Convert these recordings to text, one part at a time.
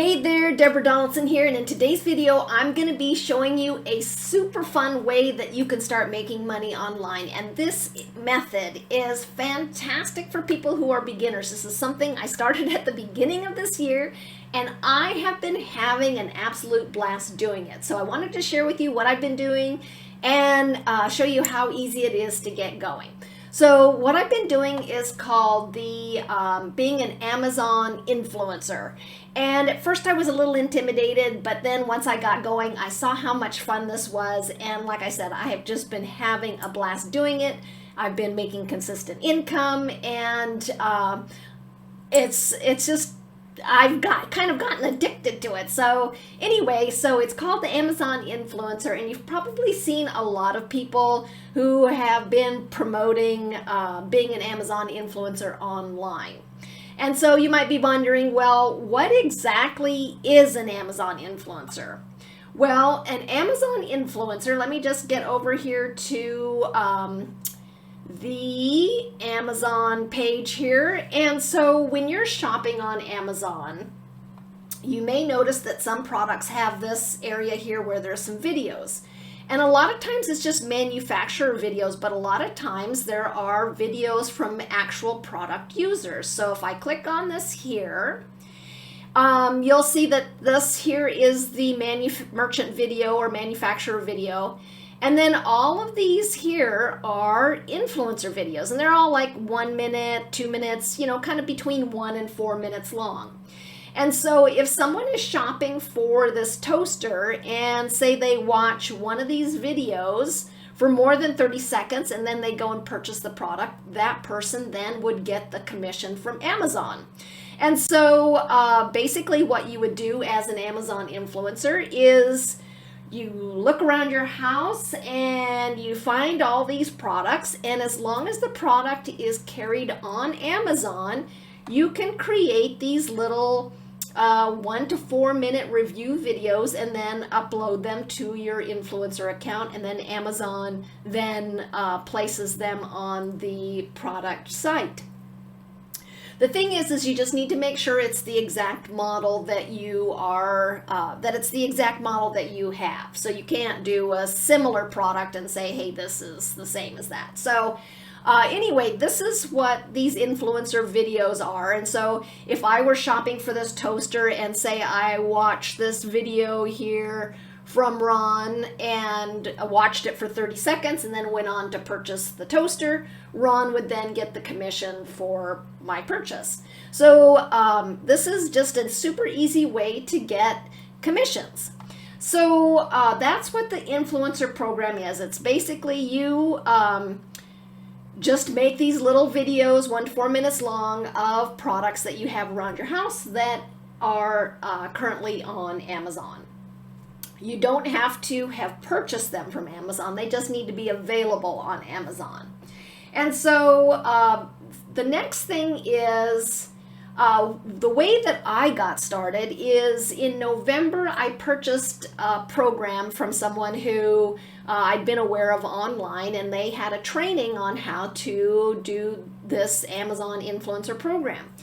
Hey there, Deborah Donaldson here, and in today's video I'm going to be showing you a super fun way that you can start making money online. And this method is fantastic for people who are beginners. This is something I started at the beginning of this year, and I have been having an absolute blast doing it. So I wanted to share with you what I've been doing and show you how easy it is to get going. So what I've been doing is called the being an Amazon influencer. And at first I was a little intimidated, but then once I got going, I saw how much fun this was. And like I said, I have just been having a blast doing it. I've been making consistent income, and it's just, I've kind of gotten addicted to it. So anyway, so it's called the Amazon influencer, and you've probably seen a lot of people who have been promoting being an Amazon influencer online. And so you might be wondering, well, what exactly is an Amazon influencer? Well, an Amazon influencer, let me just get over here to the Amazon page here. And so when you're shopping on Amazon, you may notice that some products have this area here where there's some videos. And a lot of times it's just manufacturer videos, but a lot of times there are videos from actual product users. So if I click on this here, you'll see that this here is the merchant video or manufacturer video. And then all of these here are influencer videos, and they're all like 1 minute, 2 minutes, you know, kind of between 1 and 4 minutes long. And so if someone is shopping for this toaster and say they watch one of these videos for more than 30 seconds and then they go and purchase the product, that person then would get the commission from Amazon. And so basically what you would do as an Amazon influencer is you look around your house and you find all these products, and as long as the product is carried on Amazon, you can create these little 1 to 4 minute review videos and then upload them to your influencer account, and then Amazon then places them on the product site. The thing is you just need to make sure it's the exact model that you are, that it's the exact model that you have. So you can't do a similar product and say, hey, this is the same as that. So anyway, this is what these influencer videos are. And so if I were shopping for this toaster and say I watched this video here from Ron and watched it for 30 seconds and then went on to purchase the toaster, Ron would then get the commission for my purchase. So this is just a super easy way to get commissions. So that's what the influencer program is. It's basically you just make these little videos 1 to 4 minutes long of products that you have around your house that are currently on Amazon. You don't have to have purchased them from Amazon. They just need to be available on Amazon. And so the next thing is the way that I got started is in November I purchased a program from someone who I'd been aware of online, and they had a training on how to do this Amazon influencer program.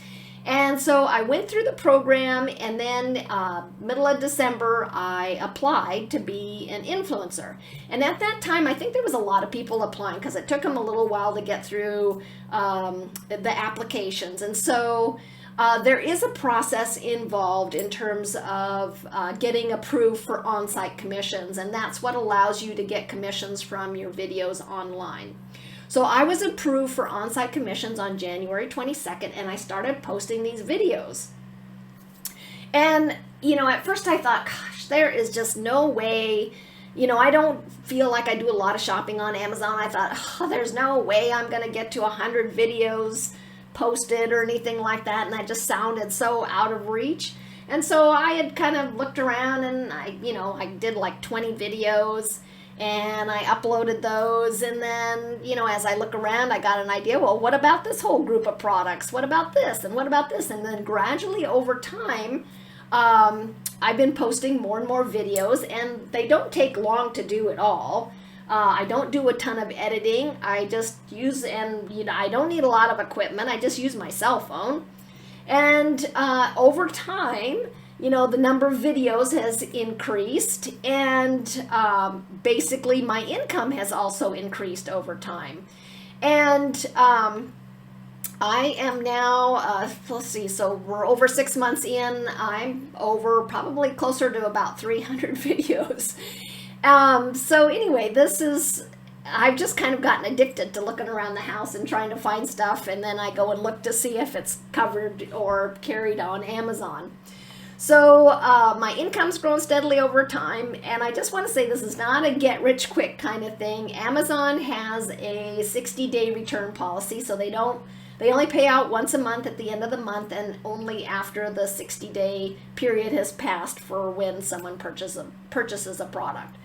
And so I went through the program, and then middle of December I applied to be an influencer. And at that time I think there was a lot of people applying because it took them a little while to get through the applications. And so there is a process involved in terms of getting approved for on-site commissions, and that's what allows you to get commissions from your videos online. So I was approved for on-site commissions on January 22nd, and I started posting these videos. And, you know, at first I thought, gosh, there is just no way, you know, I don't feel like I do a lot of shopping on Amazon. I thought, oh, there's no way I'm going to get to 100 videos posted or anything like that, and that just sounded so out of reach. And so I had kind of looked around, and I did like 20 videos, and I uploaded those, and then, you know, as I look around, I got an idea, well, what about this whole group of products? What about this? And what about this? And then gradually over time, I've been posting more and more videos, and they don't take long to do at all. I don't do a ton of editing. I just use, and you know, I don't need a lot of equipment. I just use my cell phone. And over time, the number of videos has increased, and basically my income has also increased over time. And I am now, let's see, so we're over 6 months in. I'm over probably closer to about 300 videos. So anyway, I've just kind of gotten addicted to looking around the house and trying to find stuff, and then I go and look to see if it's covered or carried on Amazon. So my income's grown steadily over time, and I just want to say this is not a get-rich-quick kind of thing. Amazon has a 60-day return policy, so they only pay out once a month at the end of the month, and only after the 60-day period has passed for when someone purchases a product.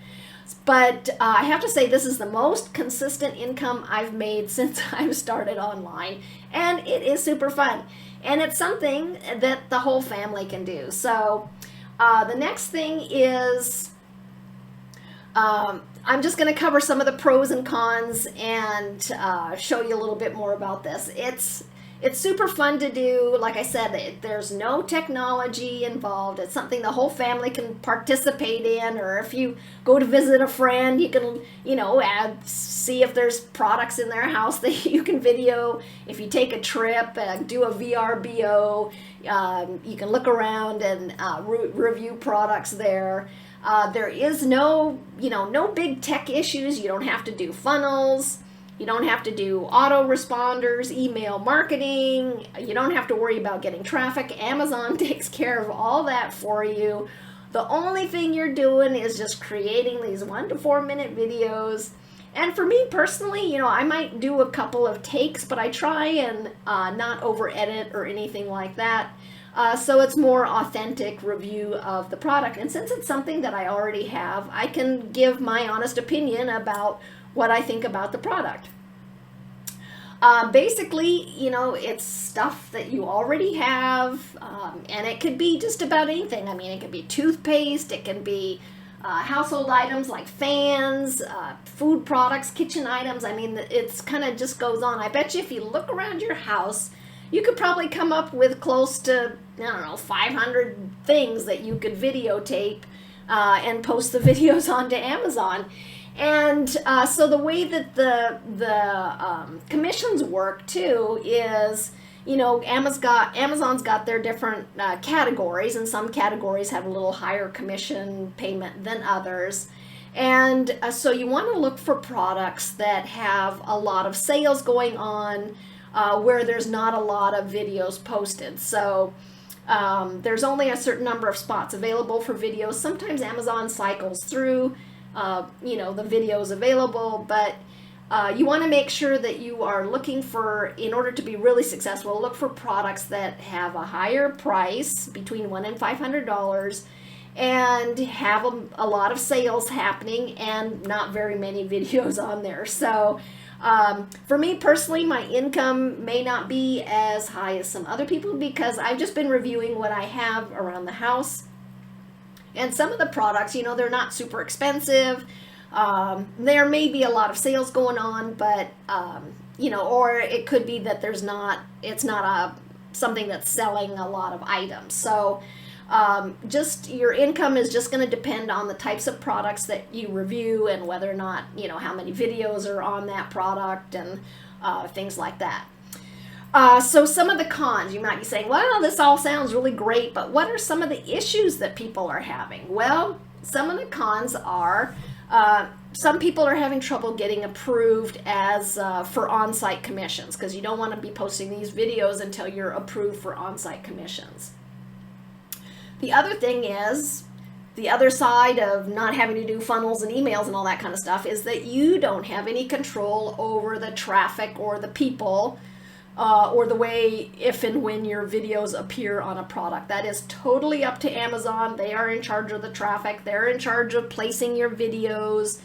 But I have to say this is the most consistent income I've made since I've started online, and it is super fun. And it's something that the whole family can do. So the next thing is I'm just going to cover some of the pros and cons and show you a little bit more about this. It's super fun to do. Like I said, there's no technology involved. It's something the whole family can participate in, or if you go to visit a friend, you can, see if there's products in their house that you can video. If you take a trip, do a VRBO, you can look around and review products there. There is no big tech issues. You don't have to do funnels. You don't have to do autoresponders, email marketing. You don't have to worry about getting traffic. Amazon takes care of all that for you. The only thing you're doing is just creating these 1 to 4 minute videos. And for me personally, I might do a couple of takes, but I try and not over edit or anything like that. So it's more authentic review of the product. And since it's something that I already have, I can give my honest opinion about what I think about the product. Basically, it's stuff that you already have, and it could be just about anything. I mean, it could be toothpaste, it can be household items like fans, food products, kitchen items. I mean, it's kind of just goes on. I bet you if you look around your house, you could probably come up with close to, 500 things that you could videotape and post the videos onto Amazon. And so the way that the commissions work too is, Amazon's got their different categories, and some categories have a little higher commission payment than others. And so you want to look for products that have a lot of sales going on, where there's not a lot of videos posted. So there's only a certain number of spots available for videos. Sometimes Amazon cycles through the videos available, but you want to make sure that you are looking for, in order to be really successful, look for products that have a higher price, between $100 and $500, and have a lot of sales happening and not very many videos on there. So for me personally, my income may not be as high as some other people because I've just been reviewing what I have around the house. And some of the products, they're not super expensive. There may be a lot of sales going on, but, or it could be that it's not something that's selling a lot of items. So just your income is just going to depend on the types of products that you review and whether or not, how many videos are on that product and things like that. So some of the cons, you might be saying, well, this all sounds really great, but what are some of the issues that people are having? Well, some of the cons are some people are having trouble getting approved as for on-site commissions, because you don't want to be posting these videos until you're approved for on-site commissions. The other thing is, the other side of not having to do funnels and emails and all that kind of stuff is that you don't have any control over the traffic or the people or the way if and when your videos appear on a product. That is totally up to Amazon. They are in charge of the traffic. They're in charge of placing your videos.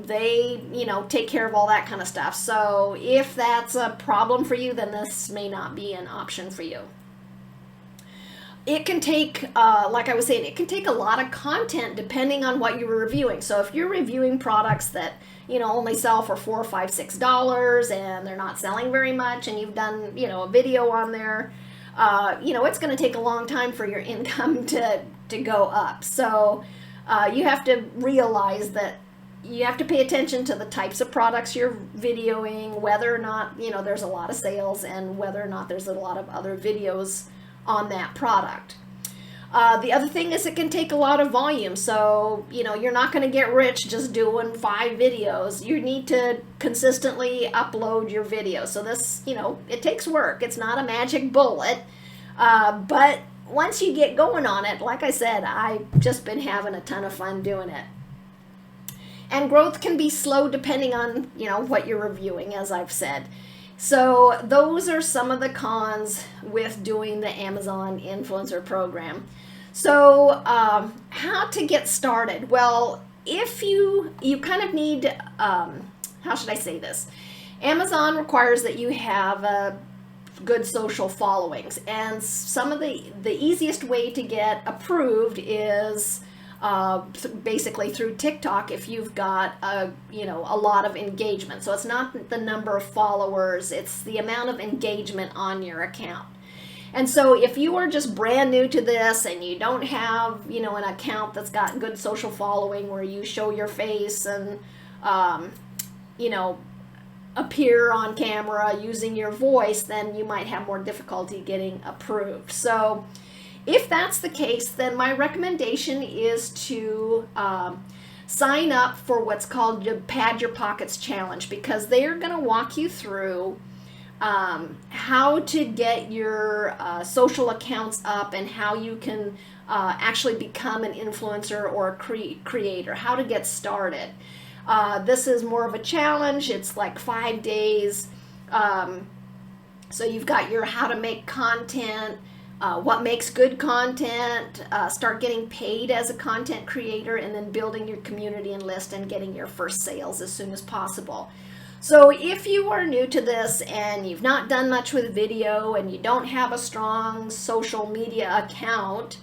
They, take care of all that kind of stuff. So if that's a problem for you, then this may not be an option for you. It can take, like I was saying, it can take a lot of content depending on what you're reviewing. So if you're reviewing products that, only sell for $4 or $5, $6 and they're not selling very much, and you've done, a video on there, it's going to take a long time for your income to go up. So you have to realize that you have to pay attention to the types of products you're videoing, whether or not, there's a lot of sales, and whether or not there's a lot of other videos on that product. The other thing is it can take a lot of volume. So, you're not going to get rich just doing 5 videos. You need to consistently upload your videos. So this, it takes work. It's not a magic bullet. But once you get going on it, like I said, I've just been having a ton of fun doing it. And growth can be slow depending on, what you're reviewing, as I've said. So those are some of the cons with doing the Amazon Influencer Program. So how to get started? Well, if you kind of need, how should I say this? Amazon requires that you have a good social followings. And some of the easiest way to get approved is basically through TikTok if you've got a lot of engagement. So it's not the number of followers, it's the amount of engagement on your account. And so if you are just brand new to this and you don't have an account that's got good social following where you show your face and appear on camera using your voice, then you might have more difficulty getting approved. So if that's the case, then my recommendation is to sign up for what's called the Pad Your Pockets Challenge, because they are going to walk you through how to get your social accounts up and how you can actually become an influencer or a creator, how to get started. This is more of a challenge. It's like 5 days. So you've got your how to make content, what makes good content, start getting paid as a content creator, and then building your community and list and getting your first sales as soon as possible. So if you are new to this and you've not done much with video and you don't have a strong social media account,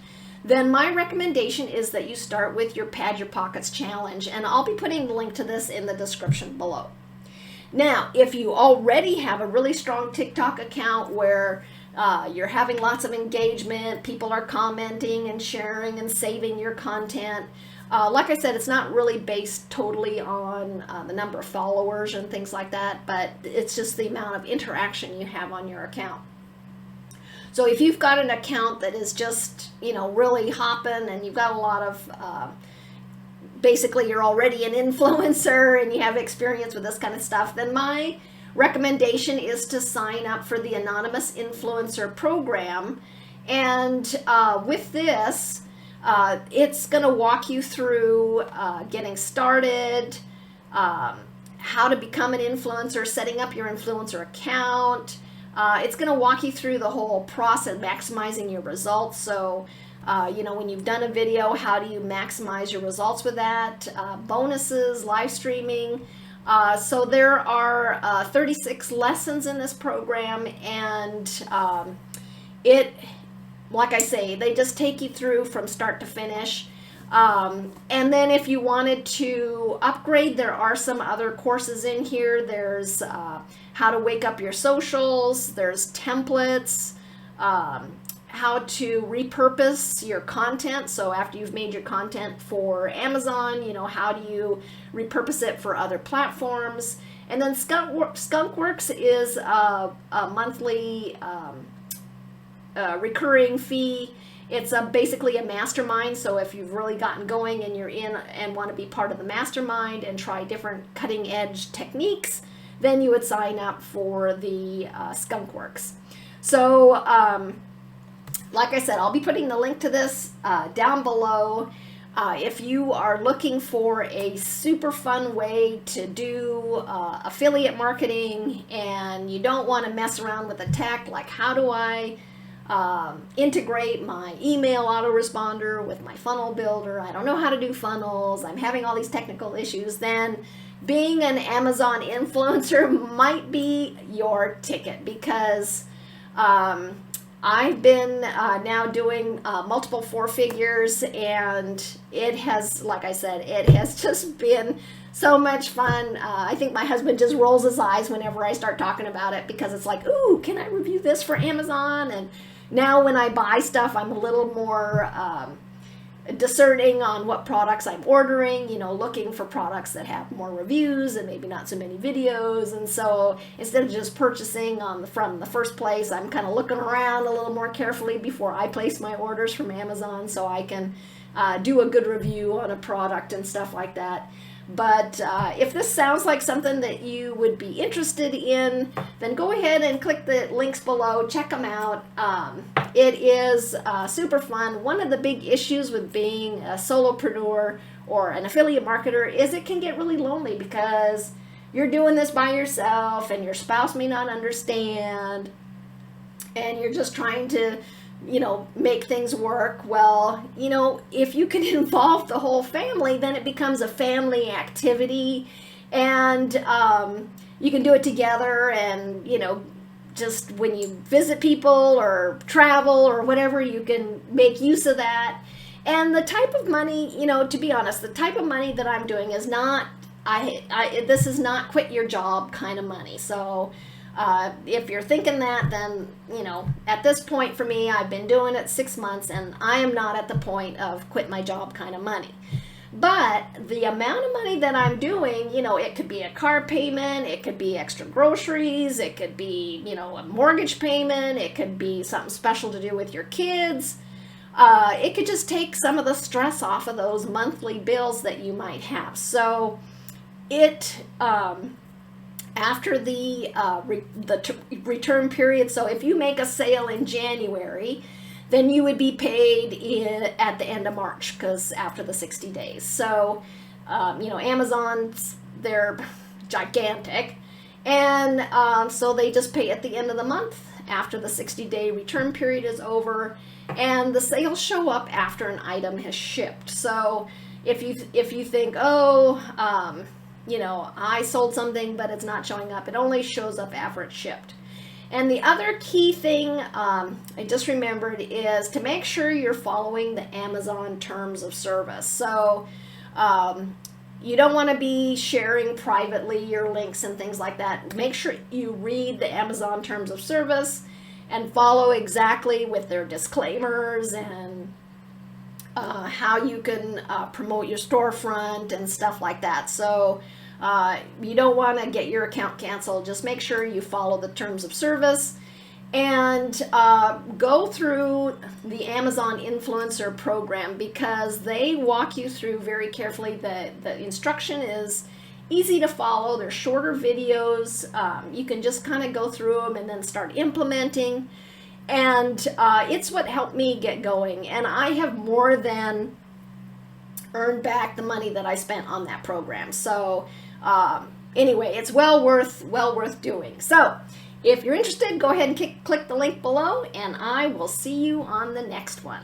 then my recommendation is that you start with your Pad Your Pockets Challenge, and I'll be putting the link to this in the description below. Now, if you already have a really strong TikTok account where you're having lots of engagement, people are commenting and sharing and saving your content, like I said, it's not really based totally on the number of followers and things like that, but it's just the amount of interaction you have on your account. So if you've got an account that is just, really hopping and you've got a lot of, basically you're already an influencer and you have experience with this kind of stuff, then my recommendation is to sign up for the Anonymous Influencer Program. And with this, it's going to walk you through getting started, how to become an influencer, setting up your influencer account. It's going to walk you through the whole process, maximizing your results. So, when you've done a video, how do you maximize your results with that? Bonuses, live streaming. So there are 36 lessons in this program, and like I say, they just take you through from start to finish. And then if you wanted to upgrade, there are some other courses in here. There's how to wake up your socials, there's templates, how to repurpose your content. So after you've made your content for Amazon, how do you repurpose it for other platforms? And then Skunkworks is a monthly recurring fee. It's basically a mastermind. So if you've really gotten going and you're in and want to be part of the mastermind and try different cutting edge techniques, then you would sign up for the Skunkworks. So like I said, I'll be putting the link to this down below. If you are looking for a super fun way to do affiliate marketing and you don't want to mess around with the tech, like how do I integrate my email autoresponder with my funnel builder, I don't know how to do funnels, I'm having all these technical issues, then being an Amazon influencer might be your ticket, because I've been now doing multiple 4 figures, and it has, like I said, it has just been so much fun. I think my husband just rolls his eyes whenever I start talking about it, because it's like, ooh, can I review this for Amazon? And Now when I buy stuff, I'm a little more discerning on what products I'm ordering, you know, looking for products that have more reviews and maybe not so many videos. And so instead of just purchasing from the first place, I'm kind of looking around a little more carefully before I place my orders from Amazon, so I can do a good review on a product and stuff like that. But if this sounds like something that you would be interested in, then go ahead and click the links below. Check them out. It is super fun. One of the big issues with being a solopreneur or an affiliate marketer is it can get really lonely because you're doing this by yourself and your spouse may not understand, and you're just trying to, you know, make things work. Well, you know, if you can involve the whole family, then it becomes a family activity, and you can do it together. And, you know, just when you visit people or travel or whatever, you can make use of that. And the type of money, you know, to be honest, the type of money that I'm doing is not, this is not quit your job kind of money. So if you're thinking that, then, you know, at this point for me, I've been doing it 6 months and I am not at the point of quit my job kind of money. But the amount of money that I'm doing, you know, it could be a car payment, it could be extra groceries, it could be, you know, a mortgage payment, it could be something special to do with your kids. It could just take some of the stress off of those monthly bills that you might have. So it, after the return period, so if you make a sale in January, then you would be paid at the end of March, because after the 60 days. So, you know, Amazon's, they're gigantic. And so they just pay at the end of the month after the 60-day return period is over. And the sales show up after an item has shipped. So if you think, oh, you know, I sold something, but it's not showing up, it only shows up after it's shipped. And the other key thing I just remembered is to make sure you're following the Amazon terms of service. So you don't want to be sharing privately your links and things like that. Make sure you read the Amazon terms of service and follow exactly with their disclaimers and how you can promote your storefront and stuff like that. So you don't want to get your account canceled. Just make sure you follow the terms of service and go through the Amazon Influencer program, because they walk you through very carefully. The instruction is easy to follow. They're shorter videos. You can just kind of go through them and then start implementing. And it's what helped me get going. And I have more than earned back the money that I spent on that program. So anyway, it's well worth doing. So if you're interested, go ahead and click the link below, and I will see you on the next one.